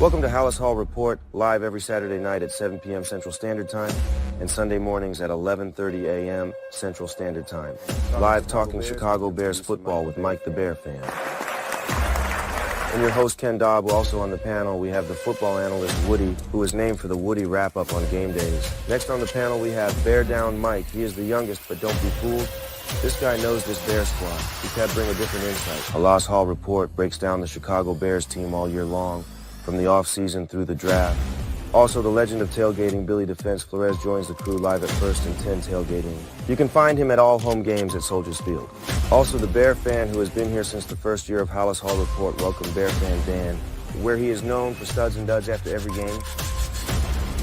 Welcome to Halas Hall Report, live every Saturday night at 7 p.m. Central Standard Time and Sunday mornings at 11:30 a.m. Central Standard Time. Live talking Chicago Bears football with Mike the Bear Fan. And your host, Ken Dobb. Also on the panel, we have the football analyst, Woody, who is named for the Woody wrap-up on game days. Next on the panel, we have Bear Down Mike. He is the youngest, but don't be fooled. This guy knows this Bear squad. He can bring a different insight. Halas Hall Report breaks down the Chicago Bears team all year long, from the offseason through the draft. Also, the legend of tailgating, Billy Defense Flores, joins the crew live at 1st and 10 tailgating. You can find him at all home games at Soldiers Field. Also, the Bear Fan, who has been here since the first year of Halas Hall Report, welcome Bear Fan Dan, where he is known for studs and duds after every game.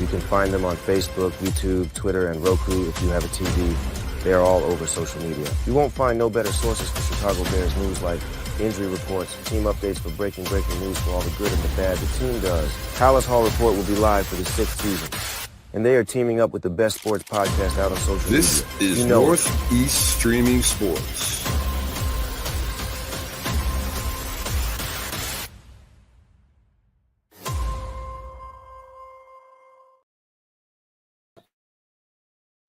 You can find them on Facebook, YouTube, Twitter, and Roku if you have a TV. They are all over social media. You won't find no better sources for Chicago Bears news like injury reports, team updates for breaking news for all the good and the bad the team does. Halas Hall Report will be live for the 6th season. And they are teaming up with the best sports podcast out on social media. This is Northeast Streaming Sports.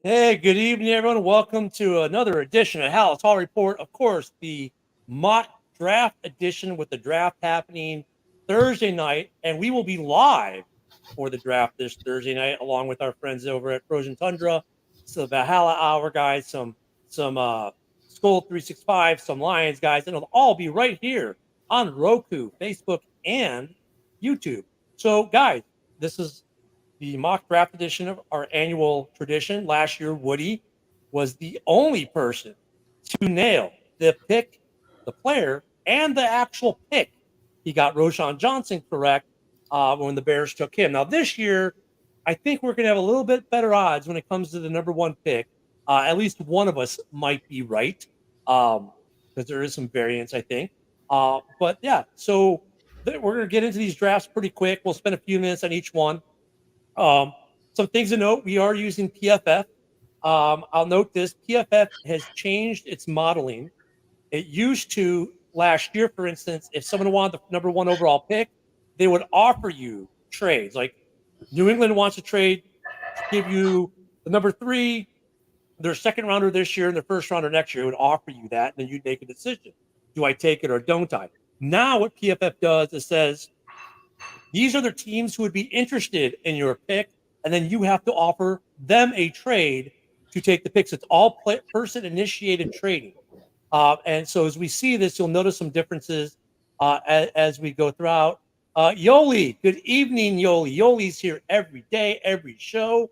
Hey, good evening, everyone. Welcome to another edition of Halas Hall Report. Of course, the mock draft edition with the draft happening Thursday night, and we will be live for the draft this Thursday night, along with our friends over at Frozen Tundra. So the Valhalla Hour guys, some Skull 365, some Lions guys, and it'll all be right here on Roku, Facebook, and YouTube. So, guys, this is the mock draft edition of our annual tradition. Last year, Woody was the only person to nail the pick, the player, and the actual pick. He got Roschon Johnson correct when the Bears took him. Now, this year, I think we're going to have a little bit better odds when it comes to the number one pick. At least one of us might be right because there is some variance, I think. But, yeah, so we're going to get into these drafts pretty quick. We'll spend a few minutes on each one. Some things to note, we are using PFF. I'll note this, PFF has changed its modeling. It used to, last year, for instance, if someone wanted the number one overall pick, they would offer you trades. Like New England wants to trade, give you the number 3, their second rounder this year and their first rounder next year. It would offer you that, and then you'd make a decision. Do I take it or don't I? Now what PFF does is says, these are the teams who would be interested in your pick, and then you have to offer them a trade to take the picks. It's all person-initiated trading. And so as we see this, you'll notice some differences as we go throughout. Yoli, good evening, Yoli. Yoli's here every day, every show.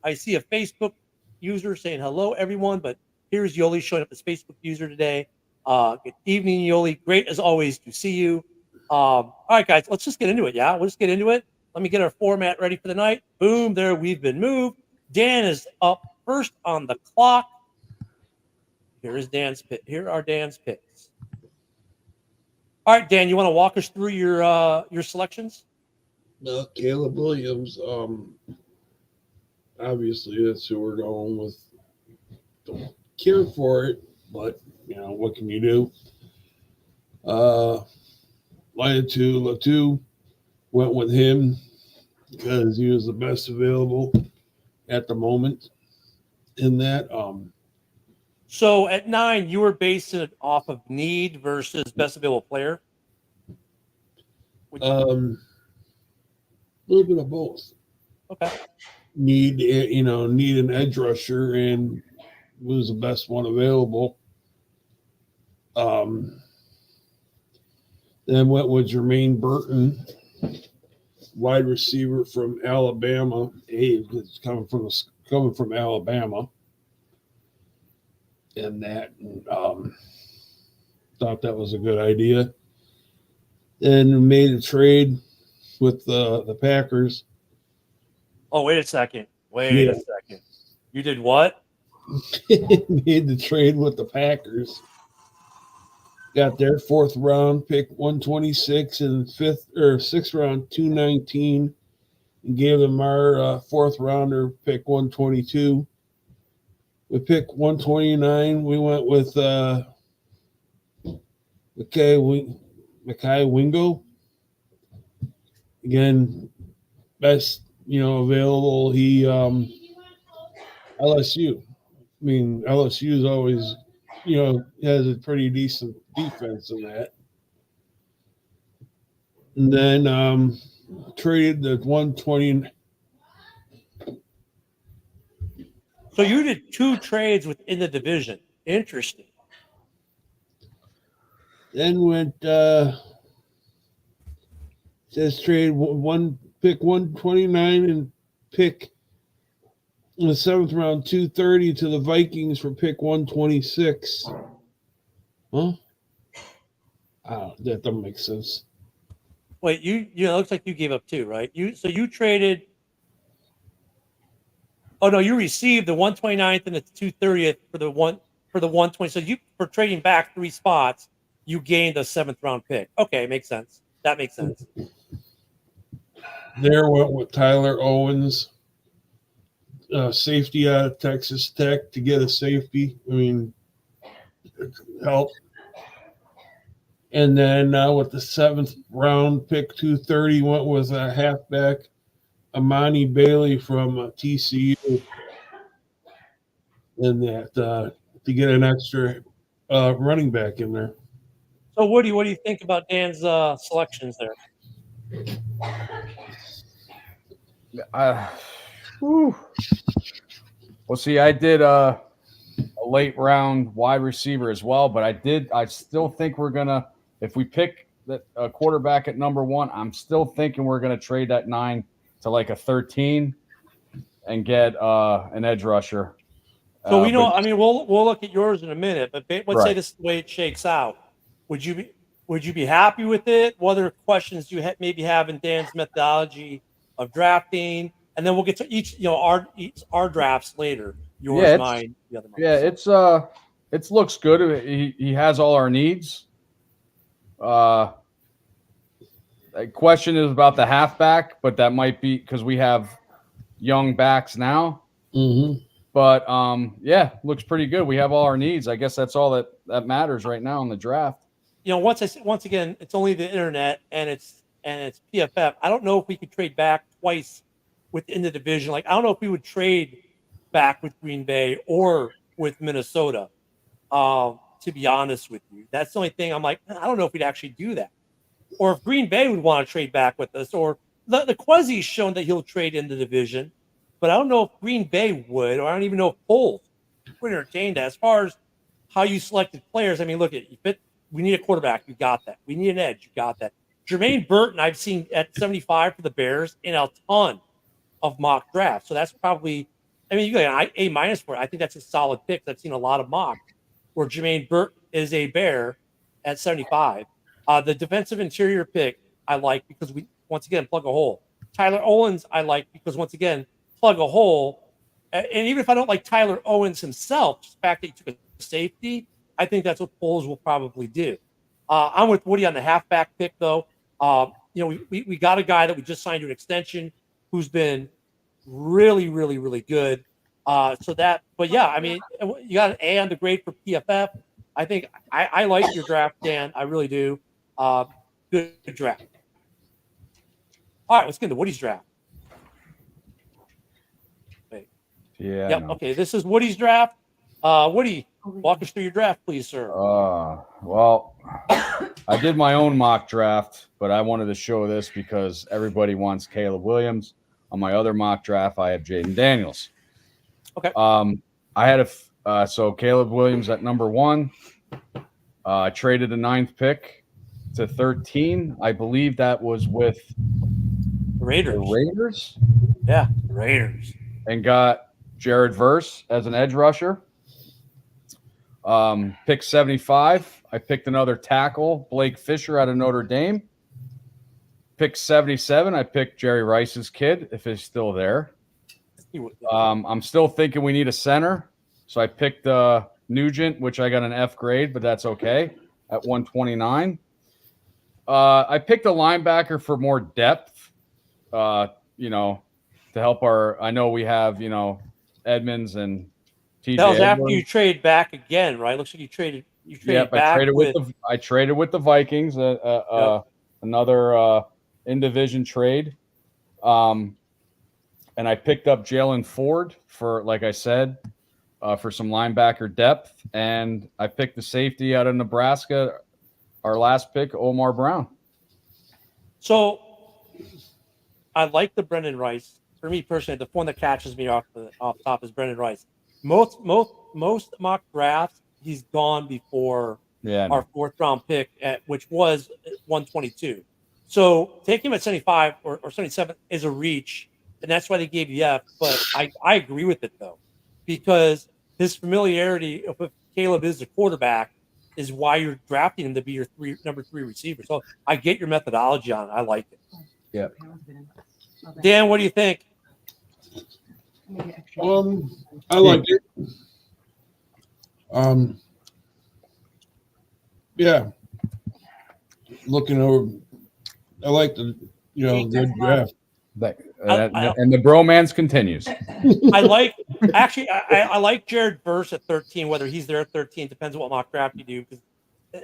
I see a Facebook user saying hello, everyone, but here's Yoli showing up as Facebook user today. Good evening, Yoli. Great, as always, to see you. All right, guys, let's just get into it, yeah? We'll just get into it. Let me get our format ready for the night. Boom, there, we've been moved. Dan is up first on the clock. Here are Dan's picks. All right, Dan, you want to walk us through your selections? Caleb Williams, obviously that's who we're going with. Don't care for it, but, what can you do? Latu went with him because he was the best available at the moment in that. So at 9, you were basing it off of need versus best available player? A little bit of both. Okay. Need an edge rusher and was the best one available. Then went with Jermaine Burton, wide receiver from Alabama. It's coming from Alabama, and that thought that was a good idea. Then made a trade with the Packers. Oh, wait a second. Wait a second. You did what? Made the trade with the Packers. Got their 4th round pick 126 and 6th round 219, and gave them our 4th rounder pick 122. With pick 129, we went with Makai Wingo. Again, best available. He LSU. I mean, LSU is always has a pretty decent defense in that. And then traded the 120. So you did 2 trades within the division. Interesting. Then went says trade one pick 129 and pick in the 7th round 230 to the Vikings for pick 126. Huh? That doesn't make sense. Wait, it looks like you gave up 2, right? You traded. Oh no, you received the 129th and the 230th for the 120. So for trading back 3 spots, you gained a 7th round pick. Okay, makes sense. That makes sense. There went with Tyler Owens, safety out of Texas Tech to get a safety. I mean, help. And then with the 7th round pick 230 went with a halfback, Amani Bailey from TCU, and that to get an extra running back in there. So what do you think about Dan's selections there? Well, see, I did a late round wide receiver as well, but I still think we're gonna, if we pick a quarterback at number 1, I'm still thinking we're gonna trade that 9 to like a 13 and get an edge rusher. So we'll look at yours in a minute, but let's say this is the way it shakes out. Would you be happy with it? What other questions do you maybe have in Dan's methodology of drafting? And then we'll get to each our drafts later. Yours, mine, the other. Yeah, it looks good. He has all our needs. The question is about the halfback, but that might be because we have young backs now. Mm-hmm. But looks pretty good. We have all our needs. I guess that's all that matters right now in the draft. Once again, it's only the internet and it's PFF. I don't know if we could trade back twice within the division. Like, I don't know if we would trade back with Green Bay or with Minnesota. To be honest with you, that's the only thing I'm like, I don't know if we'd actually do that. Or if Green Bay would want to trade back with us, or the Quezzy's shown that he'll trade in the division, but I don't know if Green Bay would, or I don't even know if Poles would entertain that. As far as how you selected players, I mean, look at you fit. We need a quarterback, you got that. We need an edge, you got that. Jermaine Burton, I've seen at 75 for the Bears in a ton of mock drafts. So that's probably, I mean, you got an A- for it. I think that's a solid pick. I've seen a lot of mock where Jermaine Burton is a Bear at 75. The defensive interior pick I like because we, once again, plug a hole. Tyler Owens I like because, once again, plug a hole. And even if I don't like Tyler Owens himself, just the fact that he took a safety, I think that's what Poles will probably do. I'm with Woody on the halfback pick, though. We got a guy that we just signed to an extension who's been really, really, really good. But yeah, I mean, you got an A on the grade for PFF. I think I like your draft, Dan. I really do. Good draft. All right, let's get into Woody's draft. Wait. Yeah. Yep. Okay, this is Woody's draft. Woody, walk us through your draft, please, sir. Well, I did my own mock draft, but I wanted to show this because everybody wants Caleb Williams. On my other mock draft, I have Jaden Daniels. Okay. I had so Caleb Williams at number 1. I traded the 9th pick to 13. I believe that was with the Raiders. Yeah, Raiders. And got Jared Verse as an edge rusher. Pick 75. I picked another tackle, Blake Fisher out of Notre Dame. Pick 77. I picked Jerry Rice's kid, if he's still there. I'm still thinking we need a center. So I picked Nugent, which I got an F grade, but that's okay, at 129. I picked a linebacker for more depth, to help I know we have, Edmonds and TJ. That was after you trade back again, right? Looks like you traded back. I traded with the Vikings, another in division trade. And I picked up Jalen Ford for, like I said, for some linebacker depth. And I picked the safety out of Nebraska, our last pick, Omar Brown. So I like the Brendan Rice. For me personally, the one that catches me off top is Brendan Rice. Most mock drafts, he's gone before our fourth round pick, which was 122. So taking him at 75 or 77 is a reach, and that's why they gave you F. But I agree with it though, because his familiarity with Caleb is the quarterback is why you're drafting him to be your number 3 receiver. So I get your methodology on it. I like it. Yeah. Dan, what do you think? I like it. Yeah. Looking over, I like the good draft. And the bromance continues. I like Jared Verse at 13. Whether he's there at 13 depends on what mock draft you do.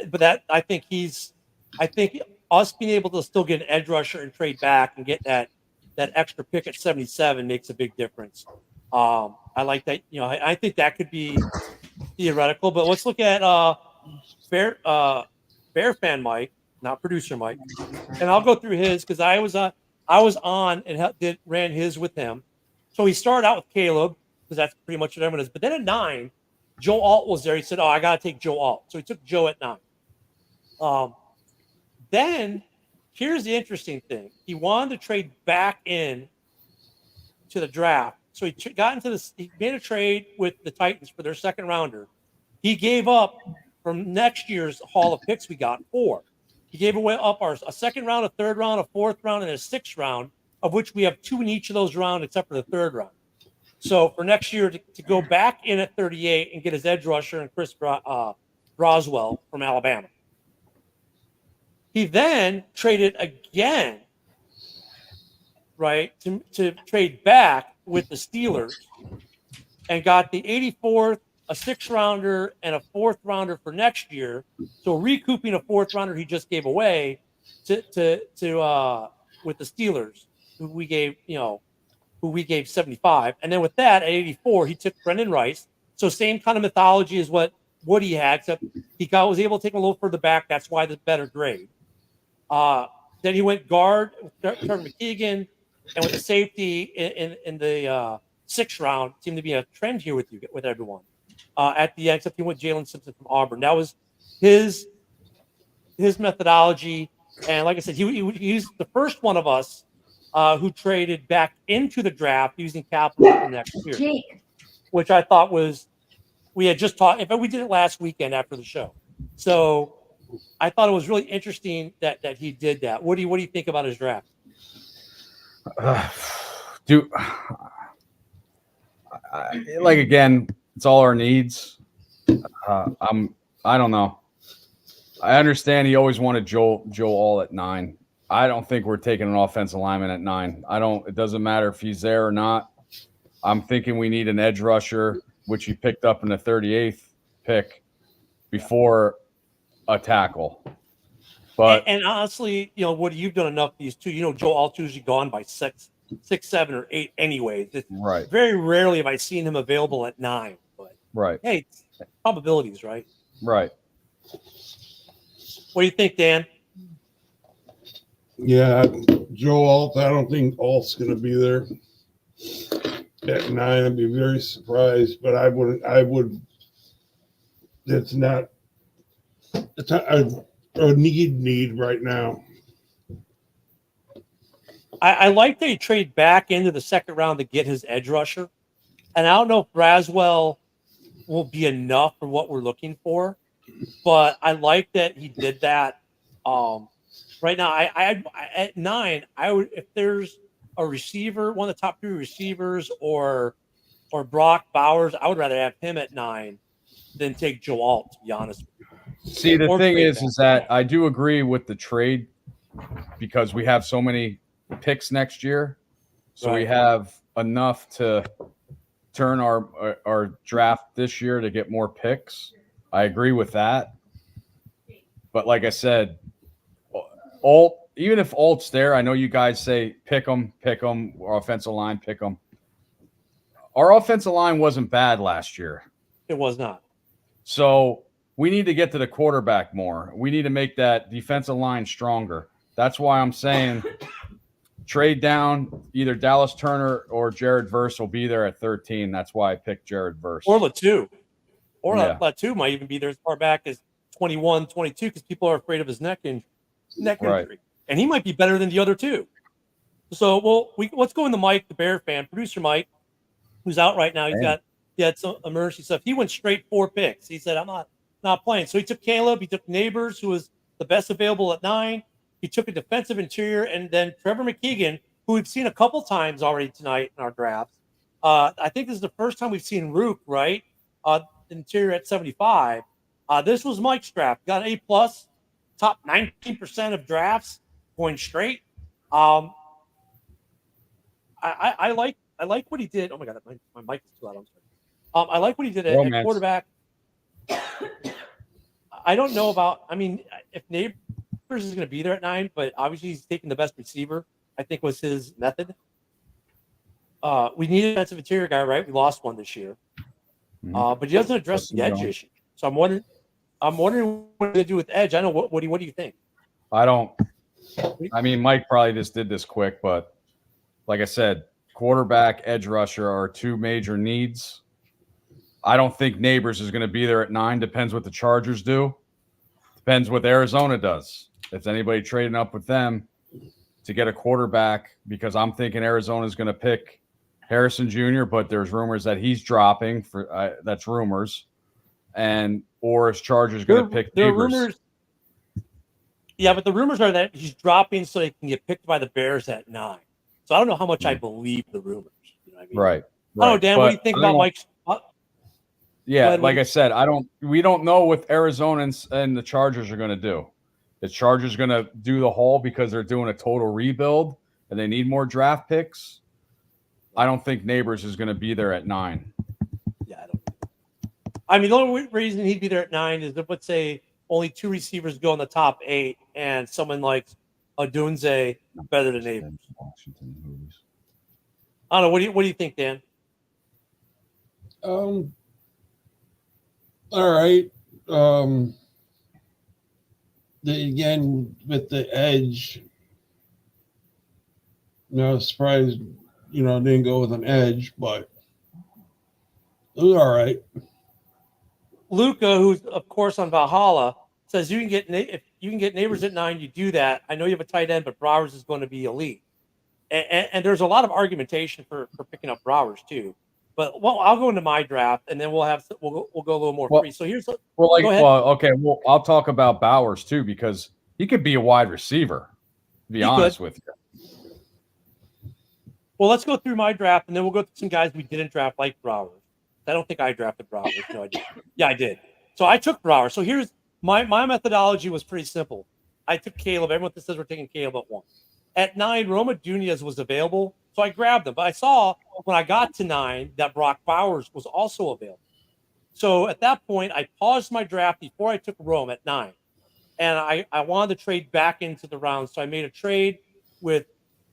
But that I think us being able to still get an edge rusher and trade back and get that extra pick at 77 makes a big difference. I like that. I think that could be theoretical. But let's look at Bear fan Mike, not producer Mike, and I'll go through his because I was on and ran his with him. So he started out with Caleb because that's pretty much what everyone is. But then at 9, Joe Alt was there. He said, "Oh, I got to take Joe Alt." So he took Joe at 9. Then here's the interesting thing: he wanted to trade back in to the draft. So he got into this. He made a trade with the Titans for their second rounder. He gave up from next year's haul of picks we got 4. He gave away up a second round, a third round, a fourth round, and a sixth round, of which we have 2 in each of those rounds except for the third round. So for next year to go back in at 38 and get his edge rusher and Chris Broswell from Alabama. He then traded again, right, to trade back with the Steelers and got the 84th, a 6-rounder, and a 4th rounder for next year. So recouping a 4th rounder he just gave away to with the Steelers, who we gave 75. And then with that, at 84, he took Brendan Rice. So same kind of mythology as what Woody had, except he was able to take him a little further back. That's why the better grade. Then he went guard with Trevor McKeegan, and with the safety in the 6th round. Seemed to be a trend here with everyone. At the end, except he went Jalen Simpson from Auburn. That was his methodology. And like I said, he's the first one of us who traded back into the draft using capital for next year, which I thought we had just talked. In fact, we did it last weekend after the show. So I thought it was really interesting that he did that. What do you think about his draft? Again, it's all our needs. I don't know. I understand he always wanted Joe All at 9. I don't think we're taking an offensive lineman at 9. It doesn't matter if he's there or not. I'm thinking we need an edge rusher, which he picked up in the 38th pick before a tackle. But and honestly, Woody, you've done enough of these too. Joe Alt's usually gone by 6, 7, or 8 anyways. Right. Very rarely have I seen him available at 9. But right. Hey, probabilities, right? Right. What do you think, Dan? Yeah, Joe Alt. I don't think Alt's going to be there at 9. I'd be very surprised, but I would. It's not. It's not a need right now. I like that he traded back into the second round to get his edge rusher, and I don't know if Braswell will be enough for what we're looking for, but I like that he did that. Right now, I at 9, I would, if there's a receiver, one of the top 3 receivers, or Brock Bowers, I would rather have him at 9 than take Joe Alt, to be honest with you. See, the thing is that I do agree with the trade because we have so many picks next year. So we have enough to turn our draft this year to get more picks. I agree with that. But like I said, Alt, even if Alt's there, I know you guys say pick them, or offensive line, pick them. Our offensive line wasn't bad last year. It was not. So we need to get to the quarterback more. We need to make that defensive line stronger. That's why I'm saying trade down. Either Dallas Turner or Jared Verse will be there at 13. That's why I picked Jared Verse. Or Latu. Or Yeah. Latu might even be there as far back as 21, 22 because people are afraid of his neck injury. And he might be better than the other two. So, let's go into Mike, the Bear fan, producer Mike, who's out right now. He had some emergency stuff. He went straight 4 picks. He said, I'm not playing. So he took Caleb. He took Neighbors, who was the best available at 9. He took a defensive interior. And then Trevor McKeegan, who we've seen a couple times already tonight in our drafts. I think this is the first time we've seen Rook, right? Interior at 75. This was Mike's draft. Got an A+, top 19% of drafts going straight. I like what he did. Oh my God, my mic is too loud. I'm sorry. I like what he did at quarterback. I don't know about. I mean, if Neighbors is going to be there at 9, but obviously he's taking the best receiver. I think was his method. We need a defensive interior guy, right? We lost one this year, but he doesn't address the edge issue. So I'm wondering what to do with edge. I know what do you think? I don't. I mean, Mike probably just did this quick, but like I said, quarterback, edge rusher are 2 major needs. I don't think Neighbors is going to be there at 9. Depends what the Chargers do. Depends what Arizona does. If anybody trading up with them to get a quarterback, because I'm thinking Arizona is going to pick Harrison Jr., but there's rumors that he's dropping. That's rumors. Or is Chargers going to pick Neighbors? Rumors. Yeah, but the rumors are that he's dropping so he can get picked by the Bears at 9. So I don't know how much I believe the rumors. You know what I mean? Right. I don't know, Dan. What do you think about Mike's? Yeah, like I said, we don't know what Arizona and the Chargers are going to do. The Chargers going to do the haul because they're doing a total rebuild and they need more draft picks. I don't think Neighbors is going to be there at 9. Yeah, I don't. I mean, the only reason he'd be there at 9 is if, let's say, only 2 receivers go in the top 8 and someone like Odunze better than Neighbors. I don't know. What do you think, Dan? All right. Again, with the edge, surprised, didn't go with an edge, but it was all right. Luca, who's of course on Valhalla, says if you can get Neighbors at 9, you do that. I know you have a tight end, but Browers is going to be elite. And there's a lot of argumentation for picking up Browers too. But I'll go into my draft, and then we'll go a little more free. So here's I'll talk about Bowers too because he could be a wide receiver. To be honest with you. Well, let's go through my draft, and then we'll go through some guys we didn't draft like Browers. I don't think I drafted Browers. No, I did. Yeah, I did. So I took Browers. So here's my methodology was pretty simple. I took Caleb. Everyone says we're taking Caleb at 1. At 9, Roma Dunez was available. So I grabbed them. But I saw when I got to 9 that Brock Bowers was also available. So at that point, I paused my draft before I took Rome at 9. And I wanted to trade back into the round. So I made a trade with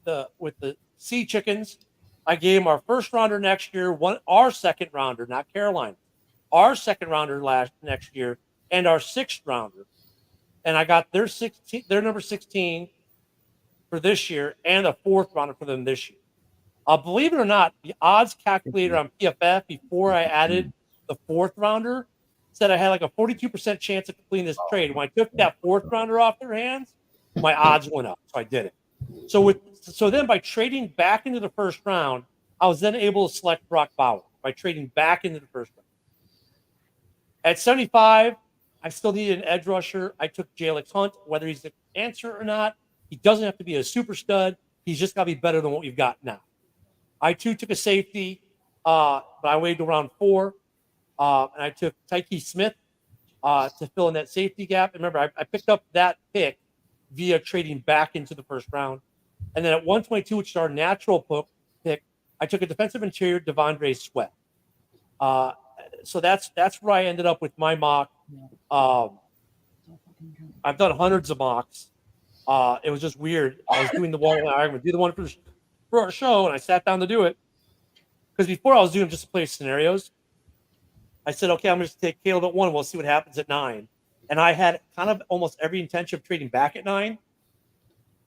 the Sea Chickens. I gave them our first rounder next year, our second rounder, not Carolina, our second rounder next year, and our 6th rounder. And I got their number 16 for this year and a 4th rounder for them this year. Believe it or not, the odds calculator on PFF before I added the 4th rounder said I had like a 42% chance of completing this trade. When I took that 4th rounder off their hands, my odds went up. So I did it. So then by trading back into the first round, I was then able to select Brock Bowers by trading back into the first round. At 75, I still needed an edge rusher. I took Jalix Hunt, whether he's the answer or not. He doesn't have to be a super stud. He's just got to be better than what we've got now. I, too, took a safety, but I waited around 4. And I took Tyke Smith to fill in that safety gap. And remember, I picked up that pick via trading back into the first round. And then at 122, which is our natural pick, I took a defensive interior, Devondre Sweat. So that's where I ended up with my mock. I've done hundreds of mocks. It was just weird. I was doing the one. I'm going to do the one for our show, and I sat down to do it because before I was doing just to play scenarios. I said, okay, I'm just take Caleb at 1. We'll see what happens at 9. And I had kind of almost every intention of trading back at 9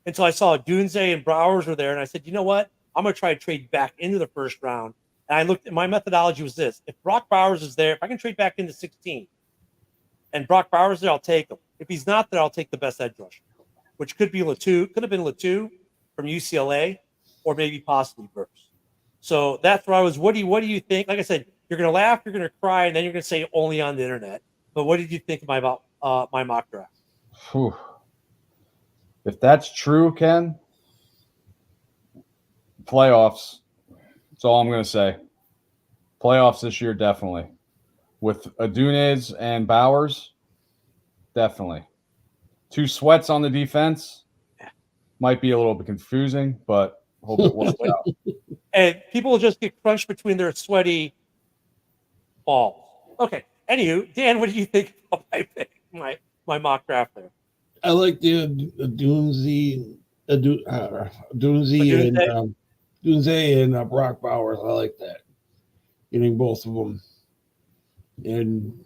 until I saw Dunze and Browers were there, and I said, you know what? I'm going to try to trade back into the first round. And I looked at my methodology was this: if Brock Bowers is there, if I can trade back into 16, and Brock Bowers there, I'll take him. If he's not there, I'll take the best edge rusher, which could be Latu, could have been Latu from UCLA, or maybe possibly Burks. So that's where I was. What do you think? Like I said, you're going to laugh, you're going to cry, and then you're going to say only on the internet. But what did you think about my mock draft? Whew. If that's true, Ken, playoffs. That's all I'm going to say. Playoffs this year, definitely. With Adunez and Bowers, definitely. 2 sweats on the defense. Might be a little bit confusing, but hope it works out. And people will just get crunched between their sweaty balls. Okay. Anywho, Dan, what do you think of my pick, my mock draft there? I like the Dunze and Brock Bowers. I like that. Getting both of them, and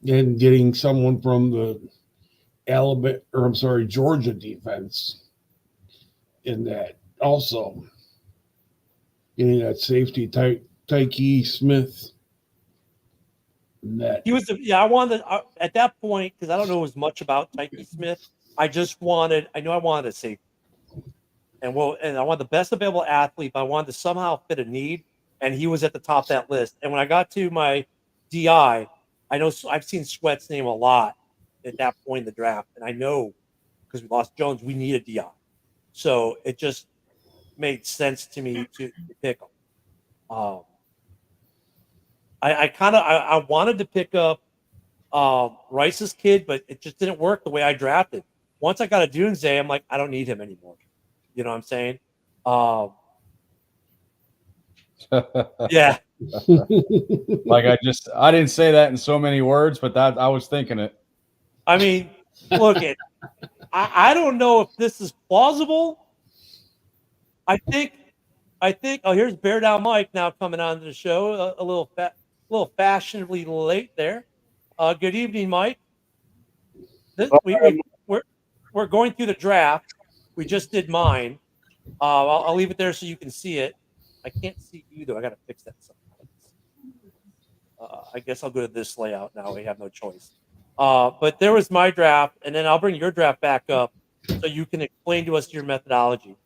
getting someone from the Georgia defense in that also. Getting that safety Tyke Smith. He was, I wanted at that point, because I don't know as much about Tyke Smith. I knew I wanted a safety, and I wanted the best available athlete, but I wanted to somehow fit a need, and he was at the top of that list. And when I got to my DI, I know I've seen Sweat's name a lot at that point in the draft, and I know because we lost Jones, we need a DI, so it just made sense to me to pick him. I wanted to pick up Rice's kid, but it just didn't work the way I drafted. Once I got a Dunze, I'm like, I don't need him anymore. You know what I'm saying? Yeah. Like I didn't say that in so many words, but that I was thinking it. I mean, look I don't know if this is plausible. I think. Oh, here's Bear Down Mike now coming on to the show. A little fashionably late there. Good evening, Mike. We're going through the draft. We just did mine. I'll leave it there so you can see it. I can't see you though. I got to fix that sometimes. I guess I'll go to this layout now. We have no choice. But there was my draft, and then I'll bring your draft back up so you can explain to us your methodology.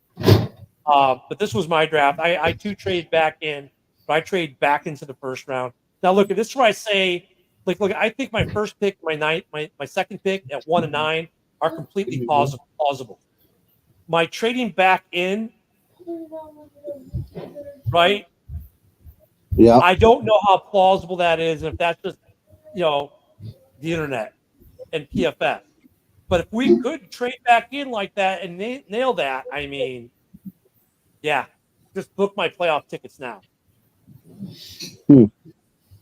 But this was my draft. I too trade back in, but I trade back into the first round. Now look, this is where I say, look, I think my first pick, my second pick at 1 and 9 are completely plausible. My trading back in, right? Yeah. I don't know how plausible that is, and if that's just the internet and PFF. But if we could trade back in like that and nail that, I mean, yeah, just book my playoff tickets now.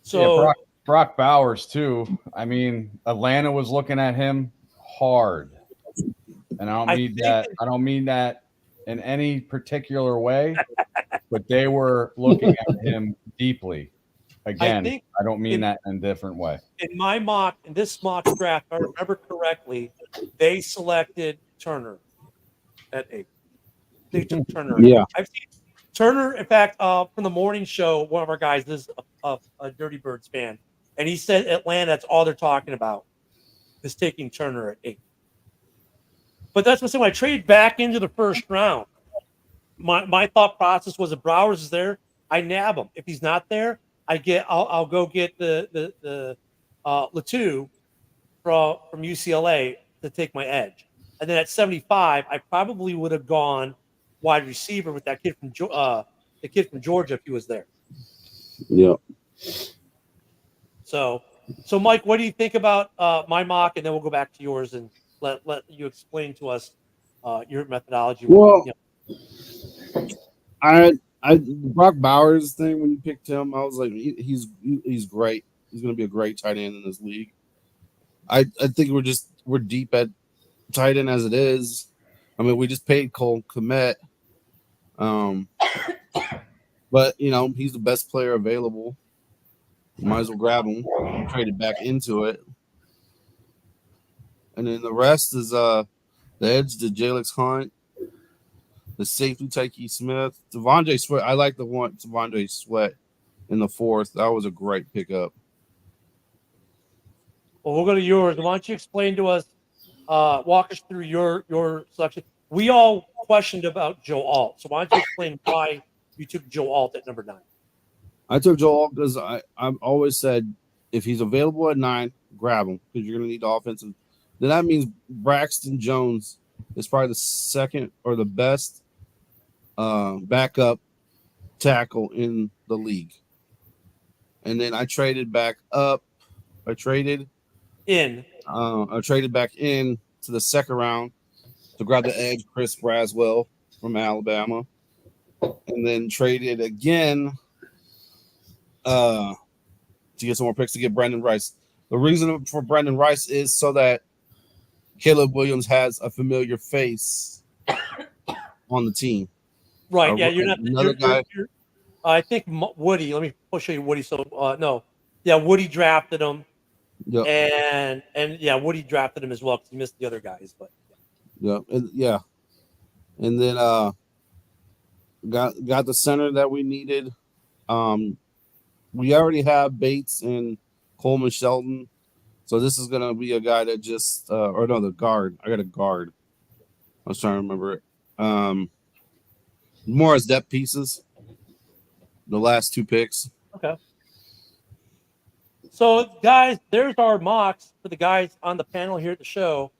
So yeah, Brock Bowers too. I mean, Atlanta was looking at him hard, and I don't mean that in any particular way, but they were looking at him deeply. Again, I don't mean that in a different way. In this mock draft, if I remember correctly, they selected Turner at 8. They took Turner. Yeah. I've seen Turner, in fact, from the morning show, one of our guys is a Dirty Birds fan, and he said Atlanta, that's all they're talking about, is taking Turner at 8. But that's what I'm saying. When I traded back into the first round, my thought process was if Browers is there, I nab him. If he's not there, I'll go get the Latu from UCLA to take my edge. And then at 75, I probably would have gone wide receiver with that kid from Georgia if he was there. Yeah. So Mike, what do you think about my mock? And then we'll go back to yours and let you explain to us your methodology. Well, I Brock Bowers thing, when you picked him, I was like, he's great. He's going to be a great tight end in this league. I think we're deep at tight end as it is. I mean, we just paid Cole Kmet. But, he's the best player available. Might as well grab him, trade it back into it. And then the rest is the edge, the Jalix Hunt, the safety, Tyke Smith, Devondre Sweat. I like the one Devondre Sweat in the 4th. That was a great pickup. Well, we'll go to yours. Why don't you explain to us, walk us through your selection? We all questioned about Joe Alt. So why don't you explain why you took Joe Alt at number 9? I took Joe Alt because I've always said if he's available at 9, grab him because you're going to need the offensive. Then that means Braxton Jones is probably the second or the best backup tackle in the league. And then I traded back up. I traded back in to the 2nd round to grab the edge, Chris Braswell from Alabama. And then traded again to get some more picks to get Brandon Rice. The reason for Brandon Rice is so that Caleb Williams has a familiar face on the team. Right. Yeah, you're not another guy. I think Woody. Let me show you Woody. So no, yeah, Woody drafted him. Yep. And yeah, Woody drafted him as well because he missed the other guys. But and then got the center that we needed. We already have Bates and Coleman Shelton, so this is gonna be a guy that just the guard. I got a guard. I was trying to remember it. More as depth pieces. The last 2 picks. Okay. So, guys, there's our mocks for the guys on the panel here at the show.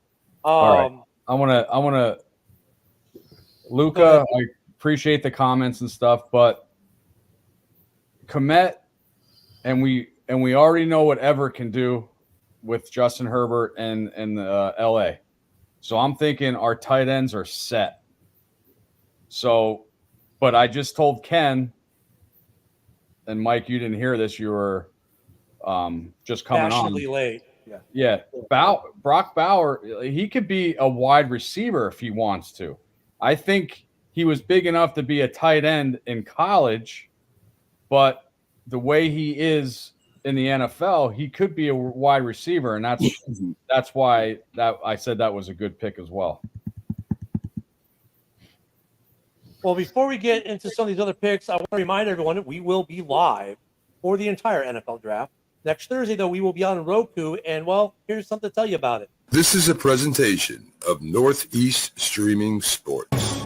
All right. I want to, Luca, I appreciate the comments and stuff, but Kmet, and we already know what Ever can do with Justin Herbert and LA. So I'm thinking our tight ends are set. So, but I just told Ken, and Mike, you didn't hear this. You were just coming fashionably on. Late. Yeah. Brock Bauer, he could be a wide receiver if he wants to. I think he was big enough to be a tight end in college, but the way he is in the NFL, he could be a wide receiver, and that's why I said that was a good pick as well. Well, before we get into some of these other picks, I want to remind everyone that we will be live for the entire NFL draft. Next Thursday, though, we will be on Roku, and, well, here's something to tell you about it. This is a presentation of Northeast Streaming Sports.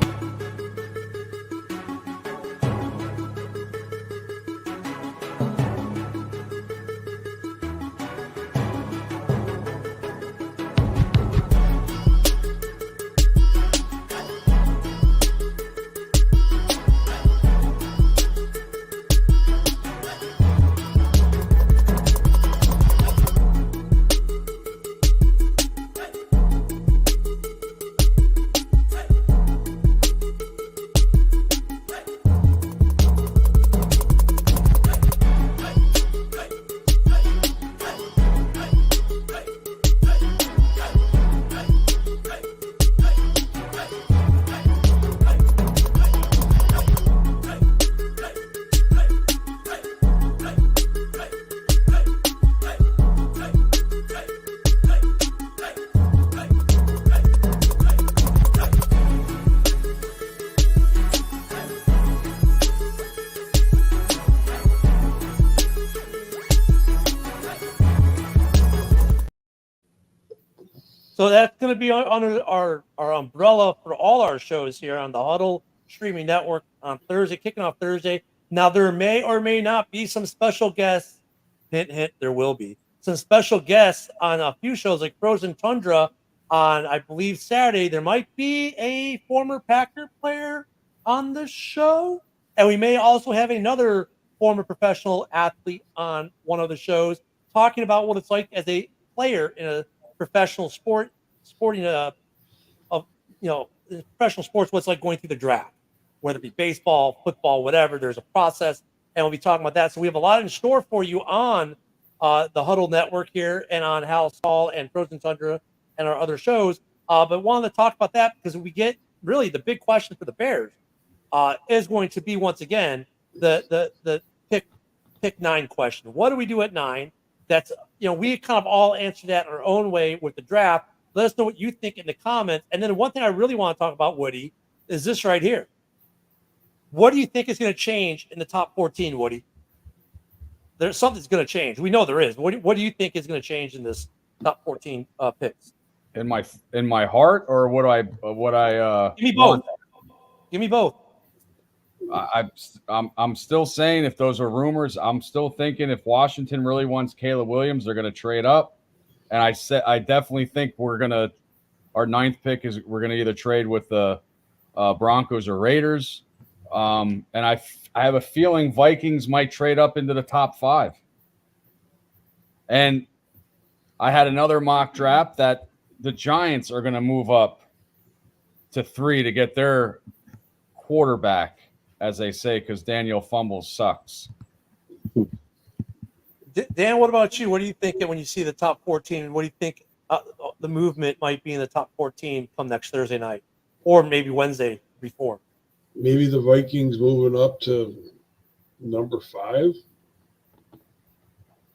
So that's going to be under our umbrella for all our shows here on the Huddle Streaming Network on Thursday, kicking off Thursday. Now, there may or may not be some special guests. Hint, hint, there will be some special guests on a few shows like Frozen Tundra on, I believe, Saturday. There might be a former Packer player on the show. And we may also have another former professional athlete on one of the shows talking about what it's like as a player in a professional professional sports, what's like going through the draft, whether it be baseball, football, whatever. There's a process, and we'll be talking about that. So we have a lot in store for you on the Huddle Network here and on Halas Hall and Frozen Tundra and our other shows. But wanted to talk about that because we get really the big question for the Bears is going to be once again the pick 9 question. What do we do at 9? That's we kind of all answer that in our own way with the draft. Let us know what you think in the comments. And then one thing I really want to talk about, Woody, is this right here. What do you think is going to change in the top 14, Woody? There's something's going to change. We know there is. What do you think is going to change in this top 14 picks? In my heart, or what I Give me both. want? Give me both. I'm still saying if those are rumors, I'm still thinking if Washington really wants Caleb Williams, they're going to trade up. And I definitely think our 9th pick is we're going to either trade with the Broncos or Raiders. And I have a feeling Vikings might trade up into the top 5. And I had another mock draft that the Giants are going to move up to 3 to get their quarterback, as they say, because Daniel Fumbles sucks. Dan, what about you? What are you thinking when you see the top 14? What do you think the movement might be in the top 14 come next Thursday night, or maybe Wednesday before? Maybe the Vikings moving up to number 5.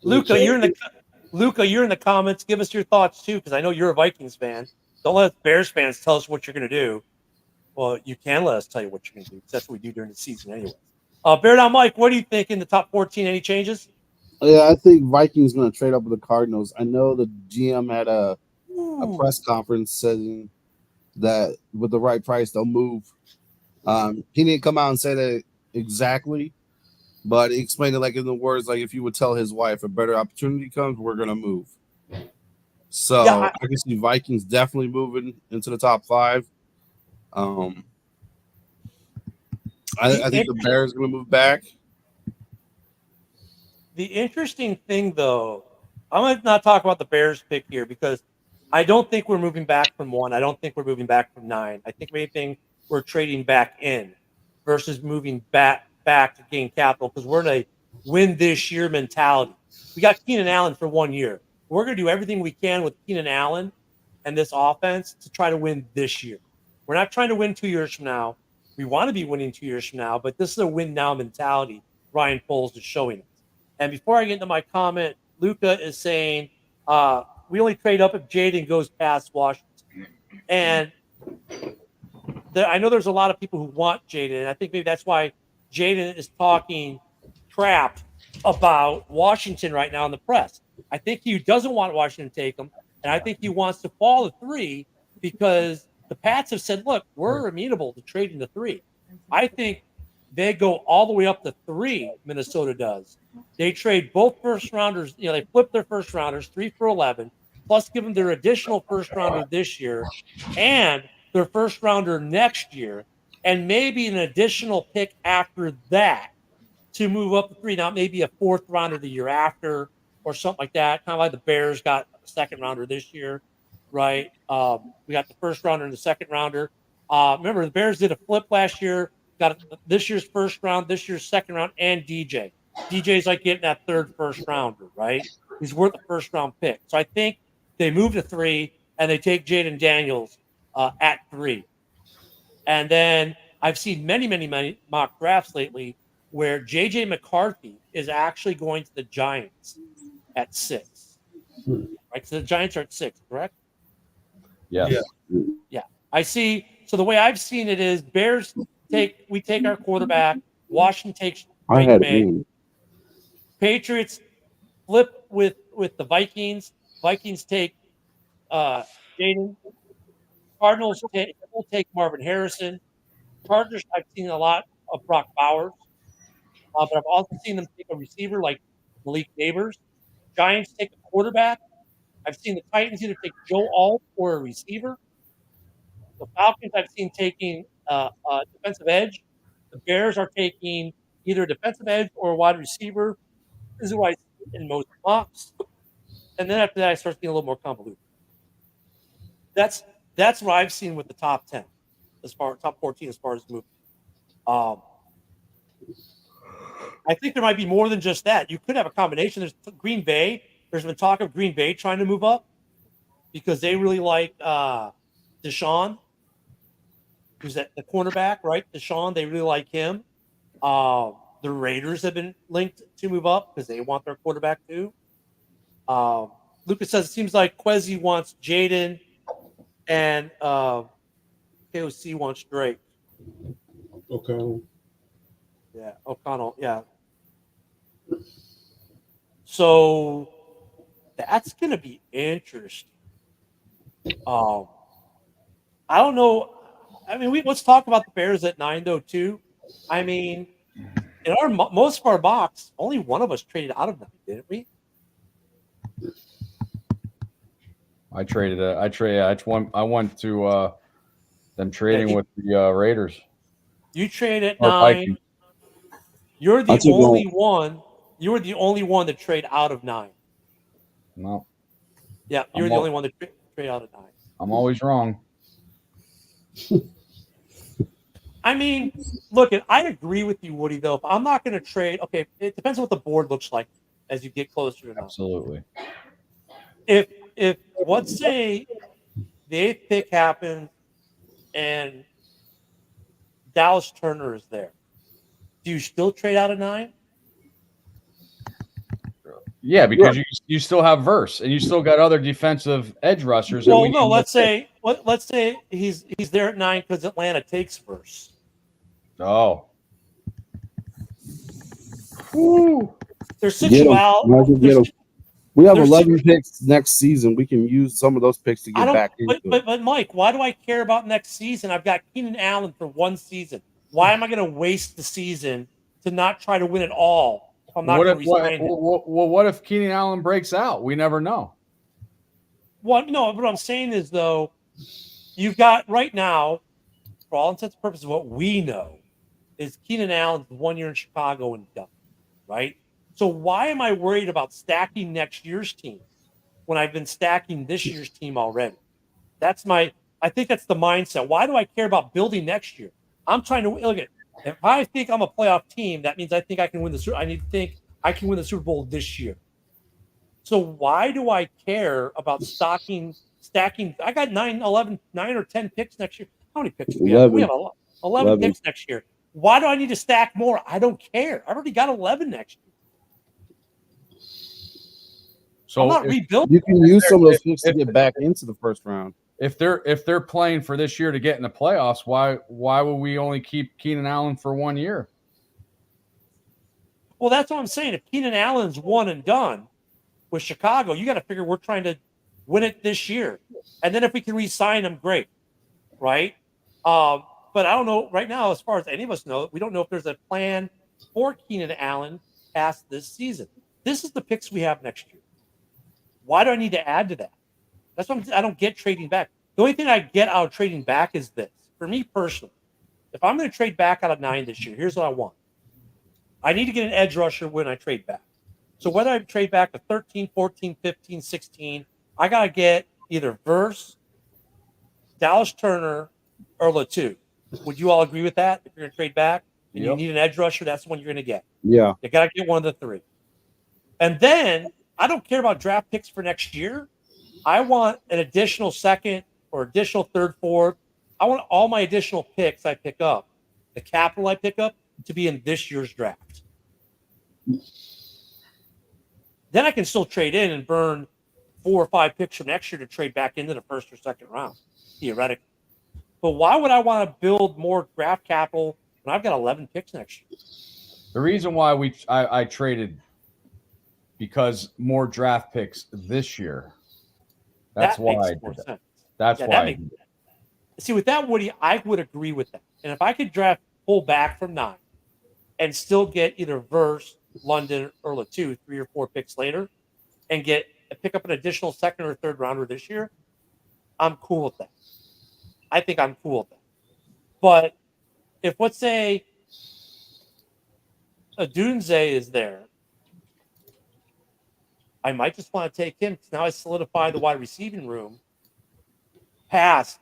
Luca, you're in the comments. Give us your thoughts too, because I know you're a Vikings fan. Don't let Bears fans tell us what you're going to do. Well, you can let us tell you what you're going to do, because that's what we do during the season anyway. Bear Down Mike, what do you think in the top 14? Any changes? Yeah, I think Vikings going to trade up with the Cardinals. I know the GM had a press conference saying that with the right price, they'll move. He didn't come out and say that exactly, but he explained it like in the words, like if you would tell his wife a better opportunity comes, we're going to move. So I can see Vikings definitely moving into the top 5. I think the Bears are going to move back. The interesting thing, though, I'm going to not talk about the Bears pick here because I don't think we're moving back from 1. I don't think we're moving back from 9. I think anything we're trading back in versus moving back to gain capital because we're in a win this year mentality. We got Keenan Allen for 1 year. We're going to do everything we can with Keenan Allen and this offense to try to win this year. We're not trying to win 2 years from now. We want to be winning 2 years from now, but this is a win now mentality Ryan Poles is showing us. And before I get into my comment, Luca is saying we only trade up if Jaden goes past Washington. And I know there's a lot of people who want Jaden, and I think maybe that's why Jaden is talking crap about Washington right now in the press. I think he doesn't want Washington to take him, and I think he wants to fall to 3 because the Pats have said, look, we're amenable to trading to 3. I think they go all the way up to 3, Minnesota does. They trade both first rounders. They flip their first rounders, 3 for 11, plus give them their additional first rounder this year and their first rounder next year, and maybe an additional pick after that to move up to 3. Now, maybe a 4th rounder the year after or something like that, kind of like the Bears got a 2nd rounder this year, right? We got the first rounder and the 2nd rounder. Remember, the Bears did a flip last year, got this year's first round, this year's 2nd round, and DJ. DJ's like getting that 3rd first rounder, right? He's worth a first round pick. So I think they move to 3 and they take Jaden Daniels at 3. And then I've seen many mock drafts lately where JJ McCarthy is actually going to the Giants at 6. Right? So the Giants are at 6, correct? Yes. Yeah. I see. So the way I've seen it is Bears take our quarterback. Washington takes Drake May. Patriots flip with the Vikings. Vikings take Jaden. Cardinals will take Marvin Harrison. Chargers, I've seen a lot of Brock Bowers, but I've also seen them take a receiver like Malik Neighbors. Giants take a quarterback. I've seen the Titans either take Joe Alt or a receiver. The Falcons I've seen taking a defensive edge. The Bears are taking either a defensive edge or a wide receiver. This is who I see in most mocks. And then after that, I start seeing a little more convoluted. That's what I've seen with the top 10, top 14 as far as movement. I think there might be more than just that. You could have a combination. There's Green Bay. There's been talk of Green Bay trying to move up because they really like Deshaun, who's at the cornerback, right? Deshaun, they really like him. The Raiders have been linked to move up because they want their quarterback too. Lucas says it seems like Quezzy wants Jaden and KOC wants Drake. Okay. Yeah, O'Connell. Yeah. So that's going to be interesting. I don't know. I mean, let's talk about the Bears at 9, though, too. I mean, in our most of our box, only one of us traded out of them, didn't we? I went to them trading with the Raiders. You trade at Or 9. Vikings. You're the only one. You were the only one to trade out of 9. No, Yeah, you're the only one to trade out of 9. I'm always wrong. I mean, look, I agree with you, Woody, though. If I'm not going to trade, okay, it depends on what the board looks like as you get closer to 9. Absolutely. If let's say the 8th pick happens and Dallas Turner is there, do you still trade out of 9? Yeah, because you still have Verse and you still got other defensive edge rushers. Well, no, let's say he's there at 9 because Atlanta takes Verse. Oh. Woo. There's situational. We have 11 picks next season. We can use some of those picks to get back into it. But Mike, why do I care about next season? I've got Keenan Allen for one season. Why am I going to waste the season to not try to win it all? If I'm not going to resign him? Well, what if Keenan Allen breaks out? We never know. Well, no, what I'm saying is, though, you've got right now, for all intents and purposes, what we know is Keenan Allen's 1 year in Chicago and done, right? So why am I worried about stacking next year's team when I've been stacking this year's team already? I think that's the mindset. Why do I care about building next year? I'm trying to look at. If I think I'm a playoff team, that means I think I can win the Super. I need to think I can win the Super Bowl this year. So why do I care about stacking? I got 9 or 10 picks next year. How many picks do we have? We have 11 picks next year. Why do I need to stack more? I don't care. I've already got 11 next year. So I'm not rebuilding. You can use some of those picks to get back into the first round. If they're playing for this year to get in the playoffs, why would we only keep Keenan Allen for 1 year? Well, that's what I'm saying. If Keenan Allen's one and done with Chicago, you got to figure we're trying to win it this year. And then if we can re-sign him, great, right? But I don't know right now, as far as any of us know, we don't know if there's a plan for Keenan Allen past this season. This is the picks we have next year. Why do I need to add to that? That's what I don't get trading back. The only thing I get out of trading back is this. For me personally, if I'm going to trade back out of 9 this year, here's what I want. I need to get an edge rusher when I trade back. So whether I trade back to 13, 14, 15, 16, I got to get either Verse, Dallas Turner, or Latu. Would you all agree with that? If you're going to trade back and you need an edge rusher, that's the one you're going to get. Yeah. You got to get one of the 3. And then I don't care about draft picks for next year. I want an additional second or additional third, fourth. I want all my additional picks I pick up, the capital I pick up, to be in this year's draft. Then I can still trade in and burn 4 or 5 picks from next year to trade back into the first or second round, theoretically. But why would I want to build more draft capital when I've got 11 picks next year? The reason why I traded because more draft picks this year. That's why I did that. That's why. See, with that, Woody, I would agree with that. And if I could pull back from 9 and still get either Verse, London, or Latu 3 or 4 picks later and pick up an additional second or third rounder this year, I'm cool with that. I think I'm cool with that. But if, let's say, a Dunze is there, I might just want to take him because now I solidify the wide receiving room past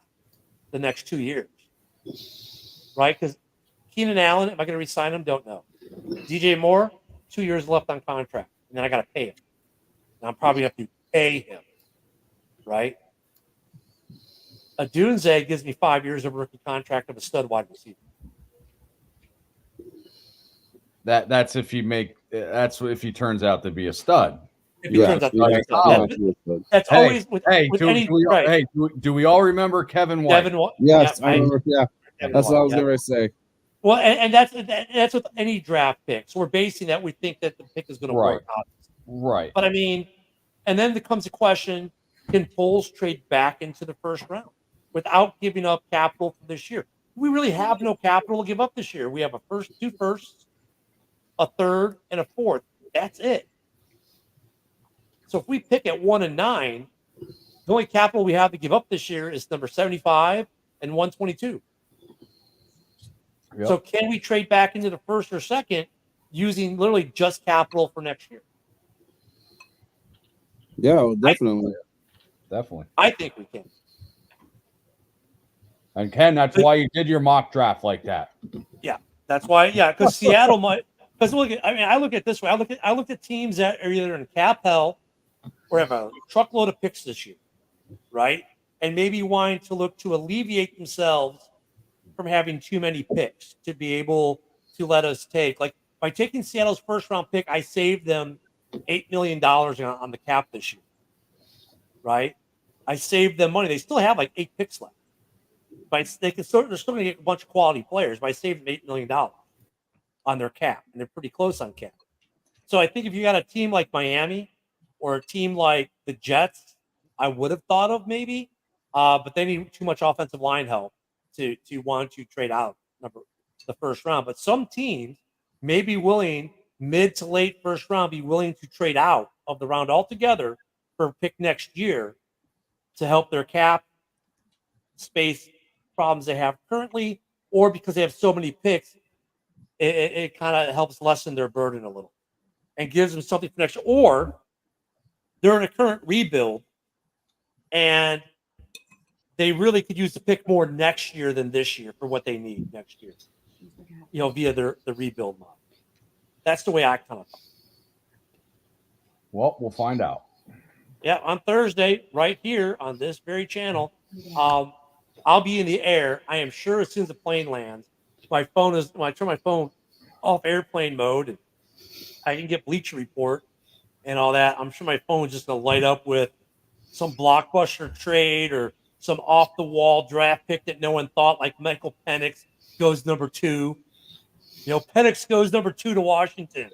the next 2 years. Right? Because Keenan Allen, am I going to re-sign him? Don't know. DJ Moore, 2 years left on contract. And then I got to pay him. And I'm probably going to have to pay him. Right? A Dunze gives me 5 years of rookie contract of a stud wide receiver. That's if he turns out to be a stud. If he turns out to be a stud. That's always with any right. Hey, do we all remember Kevin White? Yes, I remember. Yeah, that's what I was going to say. Well, and that's with any draft pick. So we're basing that we think that the pick is going to work out. Right. But I mean, and then there comes a question: can Foles trade back into the first round without giving up capital for this year? We really have no capital to give up this year. We have two firsts, a third, and a fourth. That's it. So if we pick at 1 and 9, the only capital we have to give up this year is number 75 and 122. Yep. So can we trade back into the first or second using literally just capital for next year? Yeah, definitely. Definitely. I think we can. And Ken, that's why you did your mock draft like that. Yeah, that's why. Yeah, because Seattle might. Because I look at it this way. I look at teams that are either in cap hell or have a truckload of picks this year, right? And maybe wanting to look to alleviate themselves from having too many picks to be able to let us take. Like by taking Seattle's first round pick, I saved them $8 million on the cap this year, right? I saved them money. They still have like 8 picks left. But they're still going to get a bunch of quality players. But I saved them $8 million on their cap, and they're pretty close on cap. So I think if you got a team like Miami or a team like the Jets, I would have thought of maybe, but they need too much offensive line help to want to trade out the first round. But some teams may be willing, mid to late first round, be willing to trade out of the round altogether for a pick next year to help their cap space problems they have currently, or because they have so many picks, it kind of helps lessen their burden a little and gives them something for next year. Or they're in a current rebuild and they really could use the pick more next year than this year for what they need next year, via the rebuild model. That's the way I kind of thought. Well, we'll find out. Yeah, on Thursday, right here on this very channel, I'll be in the air. I am sure as soon as the plane lands, when I turn my phone off airplane mode and I can get Bleacher Report and all that, I'm sure my phone is just going to light up with some blockbuster trade or some off-the-wall draft pick that no one thought, like Michael Penix goes number 2. Penix goes number 2 to Washington.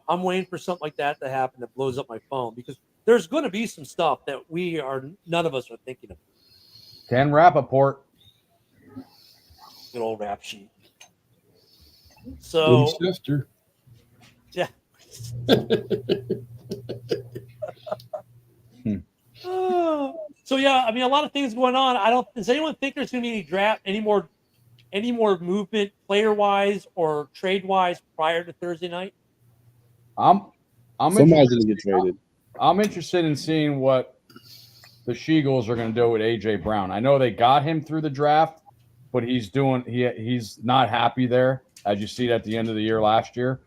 I'm waiting for something like that to happen that blows up my phone because there's going to be some stuff that none of us are thinking of. Ken Rappaport. Good old rap sheet. So, sister. Yeah. So yeah, I mean, a lot of things going on. Does anyone think there's going to be any more movement player wise or trade wise prior to Thursday night? I'm Somebody's going to get traded. I'm interested in seeing what the She-Eagles are going to do with AJ Brown. I know they got him through the draft, but he's not happy there, as you see at the end of the year last year.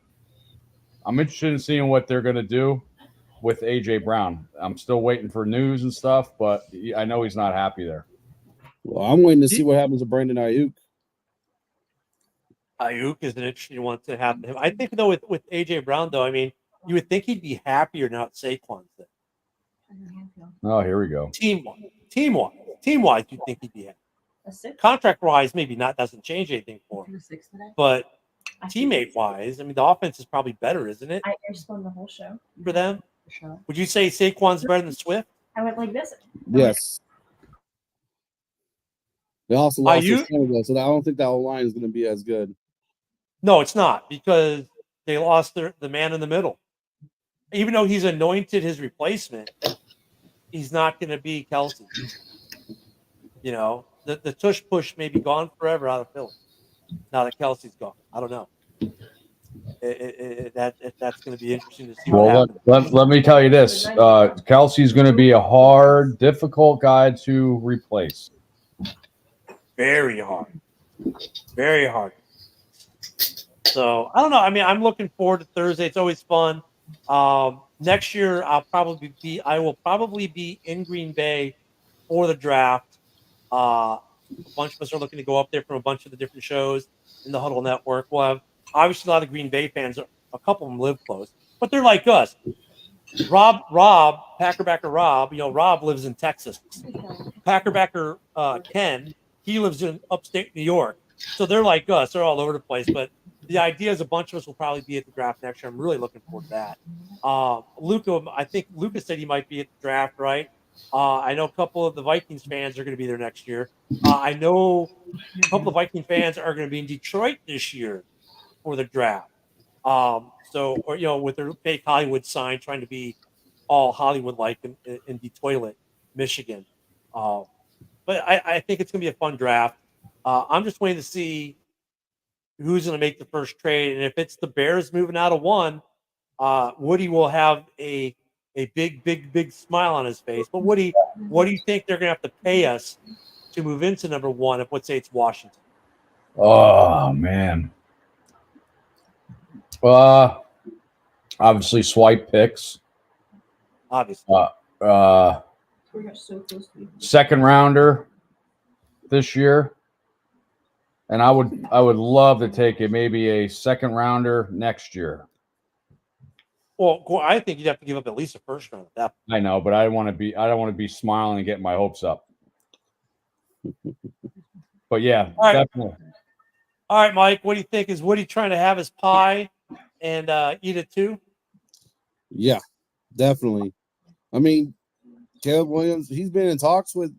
I'm interested in seeing what they're going to do with AJ Brown. I'm still waiting for news and stuff, but I know he's not happy there. Well, I'm waiting to see what happens to Brandon Ayuk. Ayuk is an interesting one to have him. I think though with AJ Brown though, I mean, you would think he'd be happier now at Saquon's there. Oh, here we go. Team wise, you'd think he'd be happy. Contract wise, maybe not. Doesn't change anything for him. But teammate wise, I mean, the offense is probably better, isn't it? I spun the whole show for them. Would you say Saquon's better than Swift? I went like this. Yes. They also lost to Canada, so I don't think that whole line is going to be as good. No, it's not because they lost the man in the middle. Even though he's anointed his replacement, he's not going to be Kelsey. The tush push may be gone forever out of Philly now that Kelsey's gone. I don't know. That's going to be interesting to see what happens. Let me tell you this. Kelsey's going to be a hard, difficult guy to replace. Very hard. Very hard. So, I don't know. I mean, I'm looking forward to Thursday. It's always fun. Next year, I will probably be in Green Bay for the draft. A bunch of us are looking to go up there from a bunch of the different shows in the Huddle Network. We'll have obviously a lot of Green Bay fans. A couple of them live close, but they're like us. Packerbacker Rob, Rob lives in Texas. Packerbacker Ken, he lives in upstate New York. So they're like us. They're all over the place. But the idea is a bunch of us will probably be at the draft next year. I'm really looking forward to that. Luca, I think Luca said he might be at the draft, right? I know a couple of the Vikings fans are going to be there next year. I know a couple of Viking fans are going to be in Detroit this year for the draft. With their fake Hollywood sign, trying to be all Hollywood-like in Detroit, Michigan. But I think it's going to be a fun draft. I'm just waiting to see who's going to make the first trade, and if it's the Bears moving out of one, Woody will have a big smile on his face. But Woody, what do you think they're going to have to pay us to move into number one? If let's say it's Washington. Oh man. Obviously swipe picks. Obviously. Second rounder this year. And I would love to take it, maybe a second rounder next year. Well, I think you'd have to give up at least a first round. I know, but I don't want to be smiling and getting my hopes up. But yeah, definitely. All right, Mike, what do you think? Is Woody trying to have his pie and eat it too? Yeah, definitely. I mean, Caleb Williams, he's been in talks with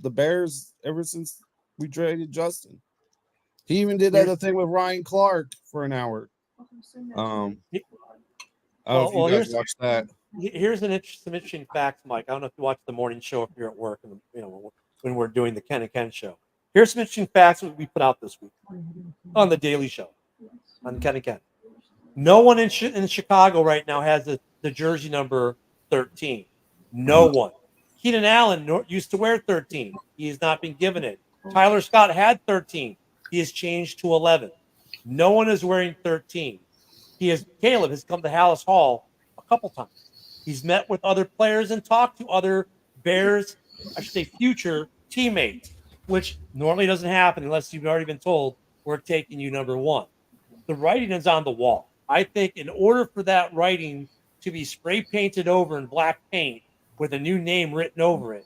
the Bears ever since we traded Justin. He even did that thing with Ryan Clark for an hour. I don't know if you guys watched that. Here's some interesting facts, Mike. I don't know if you watch the morning show if you're at work, and when we're doing the Ken and Ken show. Here's some interesting facts that we put out this week on the Daily Show on Ken and Ken. No one in Chicago right now has the jersey number 13. No one. Keenan Allen used to wear 13. He has not been given it. Tyler Scott had 13. He has changed to 11. No one is wearing 13. Caleb has come to Halas Hall a couple times. He's met with other players and talked to other Bears, I should say future teammates, which normally doesn't happen unless you've already been told we're taking you number one. The writing is on the wall. I think in order for that writing to be spray painted over in black paint with a new name written over it,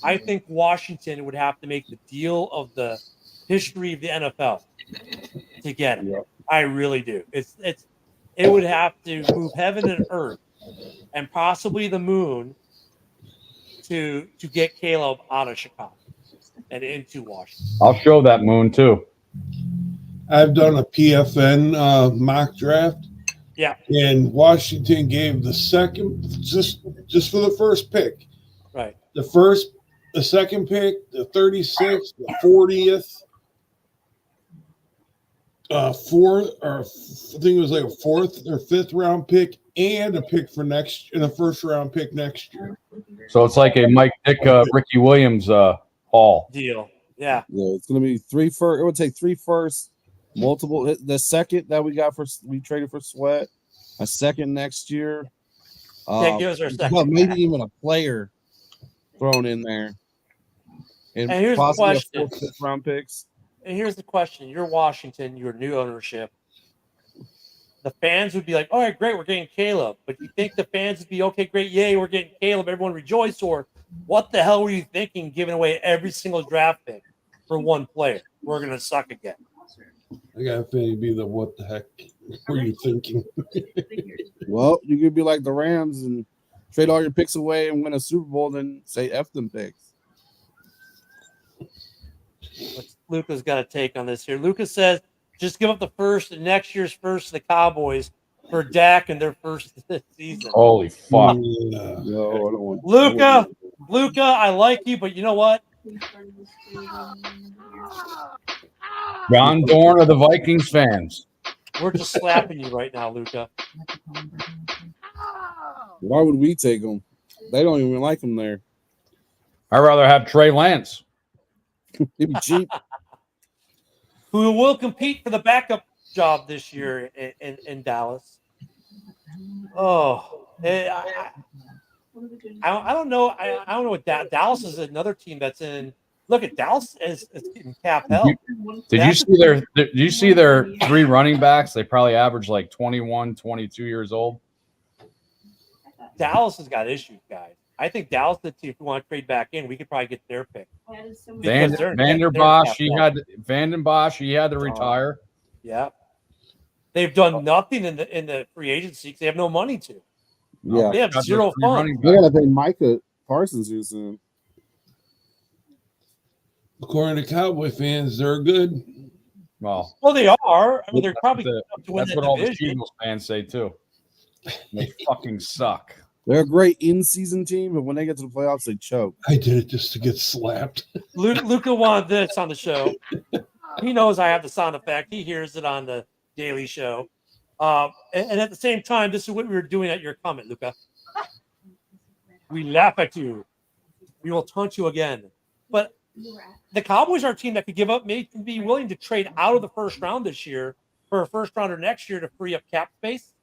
I think Washington would have to make the deal of the history of the NFL to get it. Yeah. I really do. It would have to move heaven and earth and possibly the moon to get Caleb out of Chicago and into Washington. I'll show that moon too. I've done a PFN mock draft. Yeah. And Washington gave the second just for the first pick. Right. The second pick, the 36th, the 40th, fourth, or I think it was like a fourth or fifth round pick, and a pick for a first round pick next year. So it's like a Mike Dick, Ricky Williams haul deal. Yeah. Yeah, it's gonna be 3 first. It would take 3 first, multiple. The second that we traded for Sweat, a second next year. Give us our second. But maybe even a player thrown in there, and here's the question: 4th, 5th round picks. And here's the question: you're Washington, you're new ownership. The fans would be like, "All right, great, we're getting Caleb." But you think the fans would be, "Okay, great, yay, we're getting Caleb, everyone rejoice," or what the hell were you thinking, giving away every single draft pick for one player? We're gonna suck again. I got a feeling it'd be the what the heck were you thinking? Well, you could be like the Rams and trade all your picks away and win a Super Bowl, then say F them picks. Luca's got a take on this here. Luca says, just give up the first and next year's first to the Cowboys for Dak and their first season. Holy fuck. No, I don't want Luca, I like you, but you know what? John Dorn of the Vikings fans. We're just slapping you right now, Luca. Why would we take them? They don't even like them there. I'd rather have Trey Lance. It'd be cheap. Who will compete for the backup job this year in Dallas? Oh, I don't know. I don't know what Dallas is another team that's in. Look at Dallas is getting cap hell. Did you see their 3 running backs? They probably average like 21, 22 years old. Dallas has got issues, guys. I think Dallas, the team, if we want to trade back in, we could probably get their pick. Vandenbosch, he had to retire. Yeah. They've done nothing in the free agency because they have no money to. Yeah. They have zero funds. They gotta pay Micah Parsons here soon. According to Cowboy fans, they're good. Well, they are. I mean, they're probably that's what all the Eagles fans say too. They fucking suck. They're a great in-season team, but when they get to the playoffs, they choke. I did it just to get slapped. Luca wanted this on the show. He knows I have the sound effect. He hears it on the Daily Show. And at the same time, this is what we were doing at your comment, Luca. We laugh at you. We will taunt you again. But the Cowboys are a team that could give up, may be willing to trade out of the first round this year for a first rounder next year to free up cap space.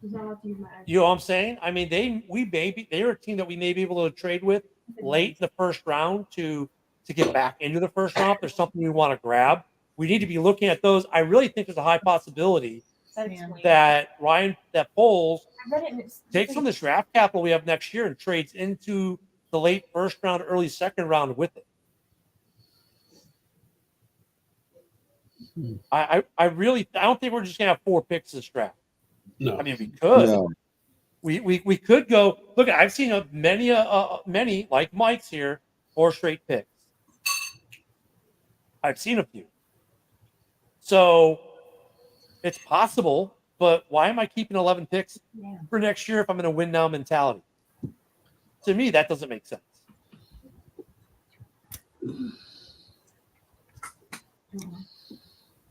You know what I'm saying? I mean, they're a team that we may be able to trade with late in the first round to get back into the first round. If there's something we want to grab, we need to be looking at those. I really think there's a high possibility that Poles takes some of this draft capital we have next year and trades into the late first round, early second round with it. I don't think we're just gonna have 4 picks this draft. No, I mean we could. No. We could go. Look, I've seen many like Mike's here 4 straight picks. I've seen a few. So it's possible, but why am I keeping 11 picks for next year if I'm in a win now mentality? To me, that doesn't make sense.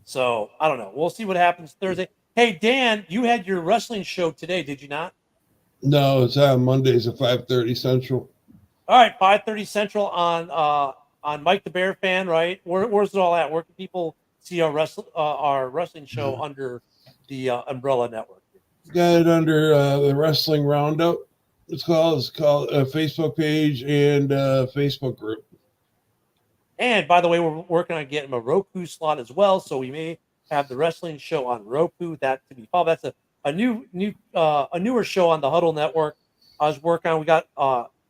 So I don't know. We'll see what happens Thursday. Hey, Dan, you had your wrestling show today, did you not? No, it's on Mondays at 5:30 Central. All right, 5:30 Central on Mike the Bear Fan, right? Where's it all at? Where can people see our wrestling show under the Umbrella Network? Got it under the Wrestling Roundup. It's called a Facebook page and Facebook group. And by the way, we're working on getting a Roku slot as well, so we may have the wrestling show on Roku. That to be followed. That's a newer show on the Huddle Network. I was working on. We got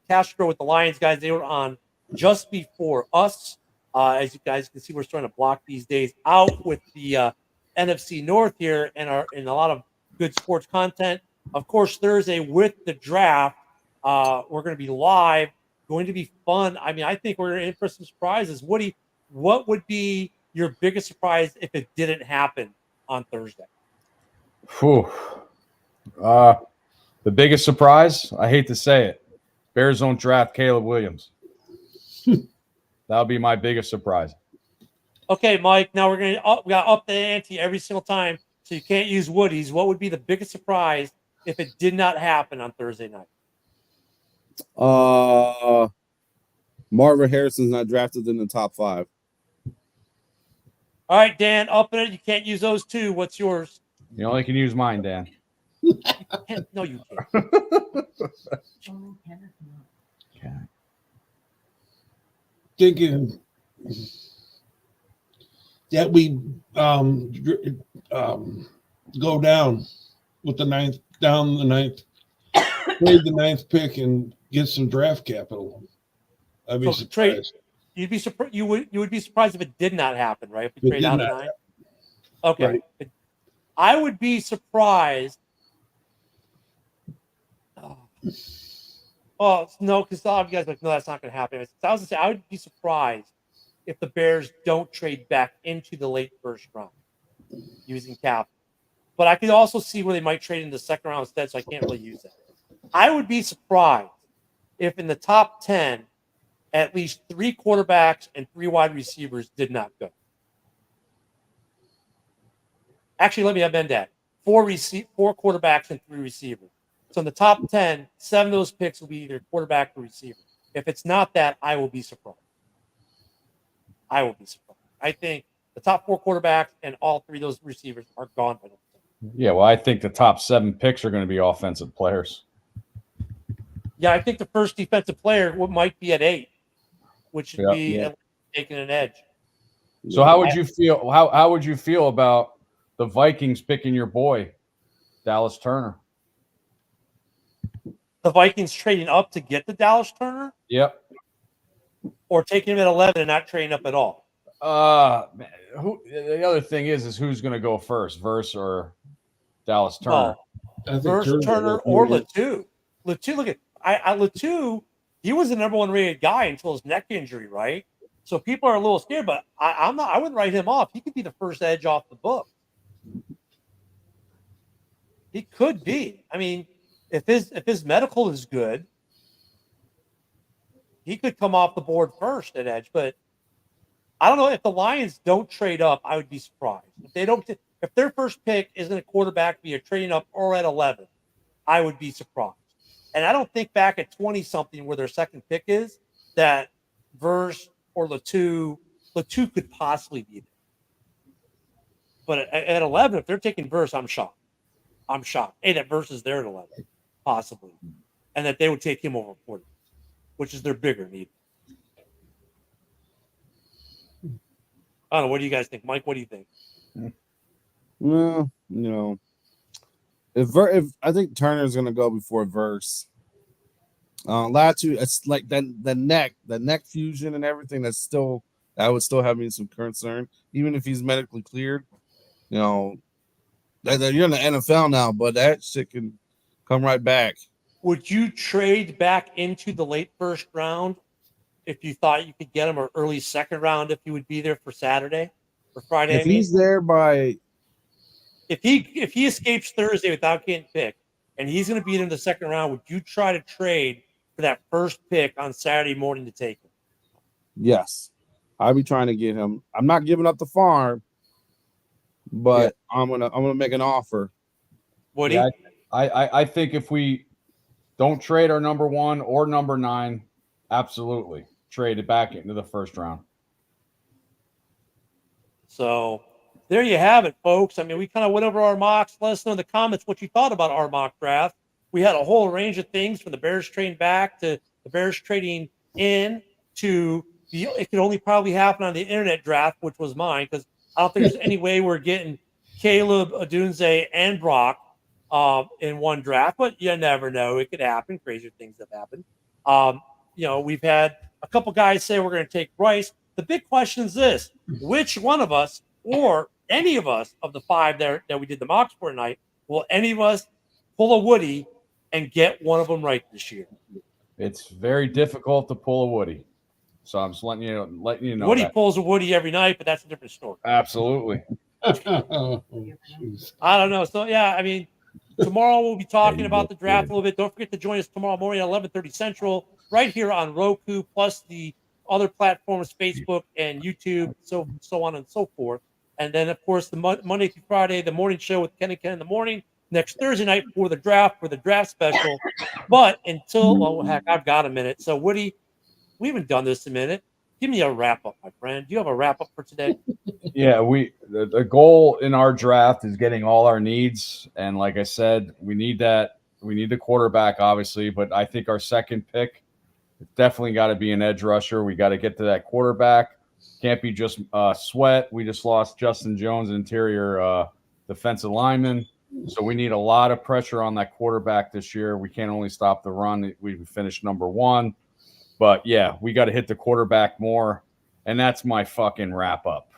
Castro with the Lions guys. They were on just before us. As you guys can see, we're starting to block these days out with the NFC North here, and a lot of good sports content. Of course, Thursday with the draft, we're going to be live. Going to be fun. I mean, I think we're in for some surprises. Woody, what would be your biggest surprise if it didn't happen on Thursday? Whew. The biggest surprise, I hate to say it, Bears don't draft Caleb Williams. That would be my biggest surprise. Okay, Mike, now we got to up the ante every single time, so you can't use Woody's. What would be the biggest surprise if it did not happen on Thursday night? Marvin Harrison's not drafted in the top 5. All right, Dan, up it. You can't use those 2. What's yours? You only can use mine, Dan. No, you can't. Okay. Thinking that we go down with the ninth, trade the 9th pick and get some draft capital. I'd be surprised. You'd be surprised. You would be surprised if it did not happen, right? If we trade out of 9. Okay. Right. I would be surprised. Oh no, because a lot of you guys are like, no, that's not going to happen. I was going to say I would be surprised if the Bears don't trade back into the late first round using cap. But I could also see where they might trade in the second round instead, so I can't really use that. I would be surprised if in the top 10, at least 3 quarterbacks and 3 wide receivers did not go. Actually, let me amend that. 4 quarterbacks and 3 receivers. So in the top 10, 7 of those picks will be either quarterback or receiver. If it's not that, I will be surprised. I think the top 4 quarterbacks and all 3 of those receivers are gone by now. Yeah, well, I think the top 7 picks are going to be offensive players. Yeah, I think the first defensive player might be at 8. which would be Yeah. taking an edge. So how would you feel? How would you feel about the Vikings picking your boy, Dallas Turner? The Vikings trading up to get the Dallas Turner, Yep. or taking him at 11 and not trading up at all. The other thing is who's going to go first, Verse or Dallas Turner? Well, Verse, Turner, or Latu. Latu, look at Latu. He was the number one rated guy until his neck injury, right? So people are a little scared, but I'm not. I wouldn't write him off. He could be the first edge off the book. He could be. I mean, if his medical is good, he could come off the board first at edge. But I don't know if the Lions don't trade up. I would be surprised if they don't. If their first pick isn't a quarterback via trading up or at 11, I would be surprised. And I don't think back at 20 something where their second pick is that Verse or Latu could possibly be there. But at 11, if they're taking Verse, I'm shocked. Hey, that Verse is there at 11, possibly. And that they would take him over Porter, which is their bigger need. I don't know. What do you guys think? Mike, what do you think? Well, if I think Turner's going to go before Verse. Latu, it's like the neck fusion and everything. That would still have me some concern, even if he's medically cleared. You're in the NFL now, but that shit can come right back. Would you trade back into the late first round if you thought you could get him, or early second round if he would be there for Saturday or Friday? If he's there if he escapes Thursday without getting picked, and he's going to be in the second round, would you try to trade for that first pick on Saturday morning to take him? Yes, I'll be trying to get him. I'm not giving up the farm, but yeah. I'm gonna make an offer. Woody? Yeah, I think if we don't trade our number 1 or number 9, absolutely trade it back into the first round. So there you have it, folks. I mean, we kind of went over our mocks. Let us know in the comments what you thought about our mock draft. We had a whole range of things, from the Bears trading back to the Bears trading in to it could only probably happen on the internet draft, which was mine, because I don't think there's any way we're getting Caleb, Odunze, and Brock in one draft. But you never know; it could happen. Crazier things have happened. We've had a couple guys say we're going to take Bryce. The big question is this: which one of us, or any of us of the 5 there that we did the mocks for tonight, will any of us pull a Woody and get one of them right this year? It's very difficult to pull a Woody. So I'm just letting you know. Woody pulls a Woody every night, but that's a different story. Absolutely. I don't know. So, yeah, I mean, tomorrow we'll be talking about the draft a little bit. Don't forget to join us tomorrow morning at 11:30 Central, right here on Roku, plus the other platforms, Facebook and YouTube, so on and so forth. And then, of course, the Monday through Friday, the morning show with Ken and Ken in the morning. Next Thursday night for the draft special. But I've got a minute. So, Woody, we haven't done this a minute. Give me a wrap up, my friend. Do you have a wrap up for today? Yeah, the goal in our draft is getting all our needs. And like I said, we need that. We need the quarterback, obviously, but I think our second pick, it's definitely got to be an edge rusher. We got to get to that quarterback. Can't be just Sweat. We just lost Justin Jones, interior defensive lineman. So we need a lot of pressure on that quarterback this year. We can't only stop the run. We finished number 1. But, yeah, we got to hit the quarterback more. And that's my fucking wrap up.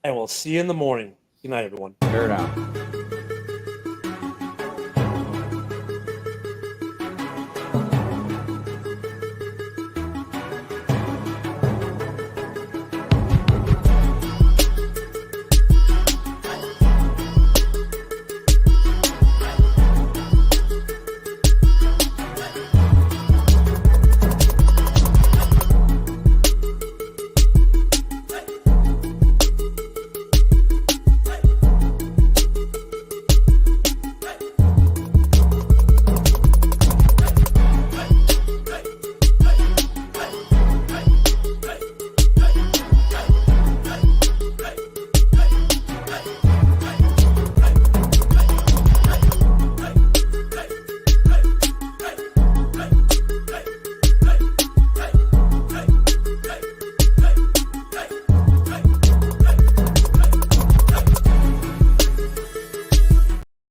And we'll see you in the morning. Good night, everyone. Bear down.